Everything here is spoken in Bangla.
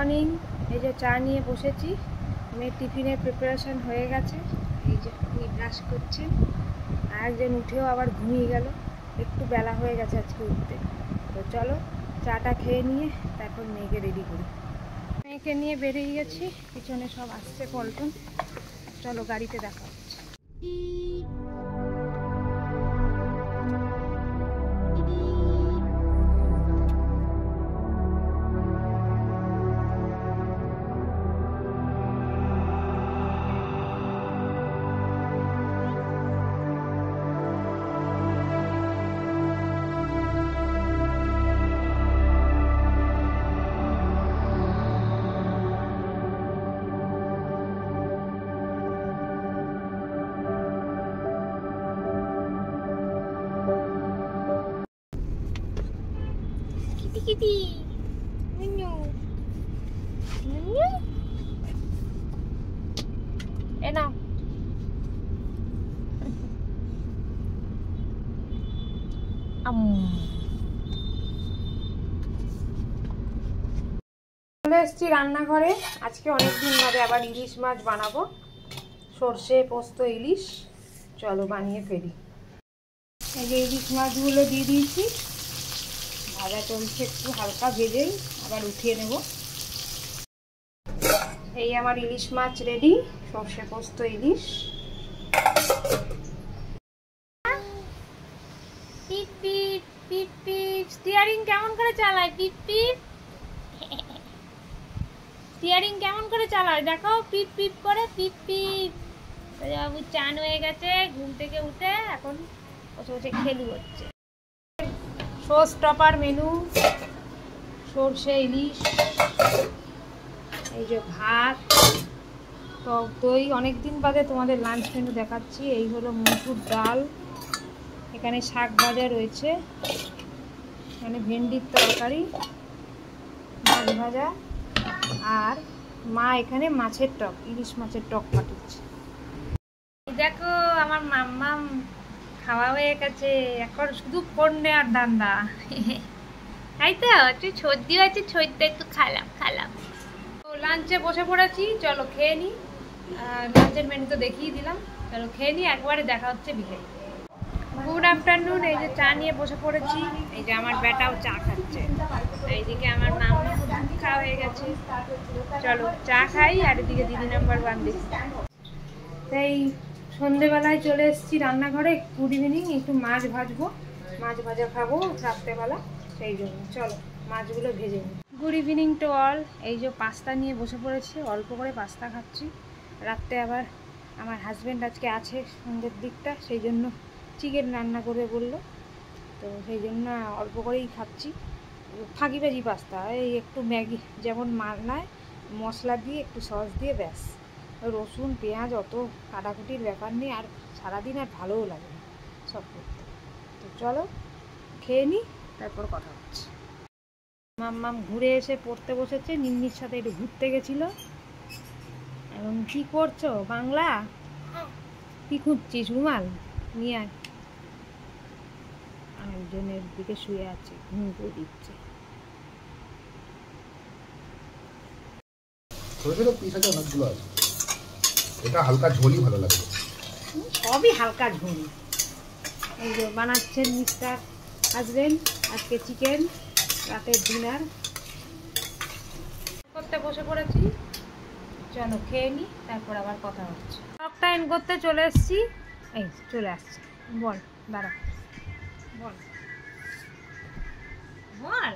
মর্নিং। এই যে চা নিয়ে বসেছি, মেয়ের টিফিনের প্রিপারেশন হয়ে গেছে। এই যে উনি ব্রাশ করছেন, আর একজন উঠেও আবার ঘুমিয়ে গেল, একটু বেলা হয়ে গেছে আজকে উঠতে। তো চলো চাটা খেয়ে নিয়ে তারপর মেয়েকে রেডি করি। মেয়েকে নিয়ে বেরিয়ে গেছি, পিছনে সব আসছে পল্টন। চলো গাড়িতে দেখা হচ্ছে। Kitty, Nunu, Nunu. Now. চলে এসেছি রান্নাঘরে। আজকে অনেকদিন বাদে আবার ইলিশ মাছ বানাবো, সর্ষে পোস্ত ইলিশ। চলো বানিয়ে ফেলি। এই যে ইলিশ মাছগুলো দিয়ে দিয়েছি, ভাজা চলছে, একটু হালকা ভেজেই আবার উঠিয়ে নেব। এই আমার ইলিশ মাছ রেডি, সর্ষে পোস্ত ইলিশ। পিপ পিপ পিপ পিপ, স্টিয়ারিং কেমন করে চালায়? পিপ পিপ, স্টিয়ারিং কেমন করে চালায় দেখো, পিপ পিপ করে, পিপ পিপ। বাবু চান হয়ে গেছে, ঘুম থেকে উঠে এখন বসে বসে খেলু হচ্ছে। শো স্টপার মেনু, সর্ষে ইলিশ, এই যে ভাত, টক দই। অনেকদিন বাদে তোমাদের লাঞ্চ মেনু দেখাচ্ছি। এই হলো মসুর ডাল, এখানে শাক ভাজা রয়েছে, এখানে ভেন্ডির তরকারি, মাছ ভাজা, আর মা এখানে মাছের টক, ইলিশ মাছের টক পাঠিয়েছে। দেখো আমার মাম্মাম খাওয়া হয়ে গেছে, এখন শুধু ফোন নেওয়ার ধান্দা। তাই তো, একটু সর্দি হয়েছে, সর্দি একটু খালাম। তো লাঞ্চে বসে পড়েছি, চলো খেয়ে নিই। লাঞ্চের মেনু তো দেখিয়ে দিলাম, চলো খেয়ে নিই, একবারে দেখা হচ্ছে বিকেল। Good afternoon. এই যে চা নিয়ে বসে পড়েছি, এই যে আমার বেটাও চা খাচ্ছে, এইদিকে আমার মাম্মা খাওয়া হয়ে গেছে। চলো চা খাই, আর এদিকে দিদি নাম্বার 1 দেখি। তাই সন্ধেবেলায় চলে এসেছি রান্নাঘরে। Good evening. একটু মাছ ভাজবো, মাছ ভাজা খাবো রাত্রেবেলা, সেই জন্য চলো মাছগুলো ভেজে নিই। Good evening to all. এই যে পাস্তা নিয়ে বসে পড়েছি, অল্প করে পাস্তা খাচ্ছি। রাত্রে আবার আমার হাজব্যান্ড আজকে আছে সন্ধ্যের দিকটা, সেই জন্য চিকেন রান্না করবে বললো, তো সেই জন্য অল্প করেই খাচ্ছি। ফাঁকিবাজি পাস্তা, এই একটু ম্যাগি যেমন মানায় মশলা দিয়ে একটু সস দিয়ে, ব্যাস। রসুন পেঁয়াজ অত কাটাকুটির ব্যাপার নেই, আর সারাদিন আর ভালোও লাগে না সব করতে। তো চলো খেয়ে নিই, তারপর কথা হচ্ছে। মাম্মাম ঘুরে এসে পড়তে বসেছে, নিন্নির সাথে একটু ঘুরতে গেছিলো। এখন কি করছো বাংলা? কি খুঁজছিস? রুমাল নিয়ে আয়। আরেকজনের দিকে শুয়ে আছে, ঘুম করে দিচ্ছে। ছোট ছোট পিস আছে, অনেকগুলো আছে। এটা হালকা ঝোলই ভালো লাগে, সবই হালকা ঝোল। এই যে বানাচ্ছেন মিস্টার হাজবেন্ড আজকে চিকেন, রাতের ডিনার করতে বসে পড়েছি। চলো খেয়ে নিই, তারপর আবার কথা হচ্ছে। টকটা এন করতে চলে এসেছি, এই চলে আসছে। বল দাঁড়া, বল বল।